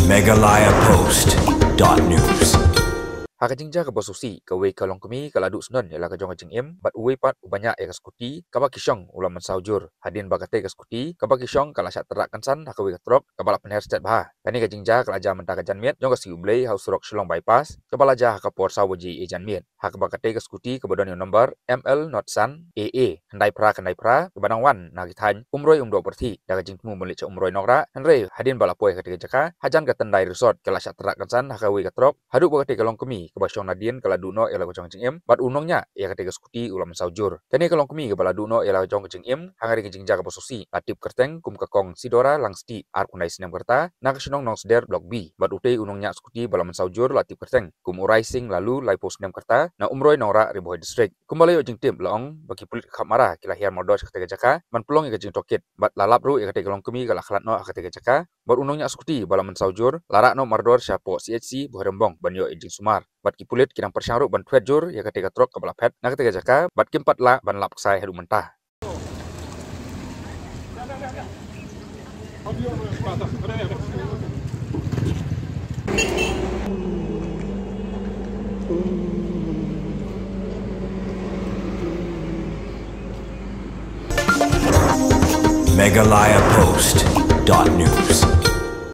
megalayapost.news. Hakajingja ke bosusi ke we kalong kami kala du sunan ela ka jong jing em bat uwe pat ubanya ya skuti kaba kisong ulam saujur hadin bagate ka skuti kaba kisong kala sat terak kansan hakawe katrok kabala penher stat bah kani ka jingja kala ja menta ka jan miet jong ka si ublei haus surok shlong bypass kabala ja ka por sawaji e jan miet hak bagate ka skuti ka bodon nomor ML not san AA handai pra kabadang wan nagithan umroi umdo perthi da ka jing mu meli cha umroi nokra hanre hadin bala poe ka jaka hajan ka tendai resort kala sat terak kansan hakawe katrok hadu bagate kalong kami kebasyong nadien kala duno ela kocong jing em bat unongnya ia ketiga skuti ulam saujur kani kalong kami kebala duno ela kocong jing em hangari jing jaga posisi atip kerteng kum kakong sidora langsti ar kunai sinem kerta nak senong nong seder blok B bat utei unongnya skuti balam saujur latip kerteng kum urai sing lalu laipo sinem kerta na umroi nora riboh distrik kumbali jing tim laong bagi pulit khamara kila hiar modos ketiga jaka man pelong ia jing toket bat lalap ru ia ketiga kalong kami kala khalat no ketiga jaka bat unongnya skuti balam saujur larak no mardor syapo CHC Bohrembong banyo jing sumar bat kipulit kidang persyaruk ban tuet jur ya ketika truk kepala pet nak ketika jaka bat kimpat la ban lap sai hadu mentah megalayapost.news.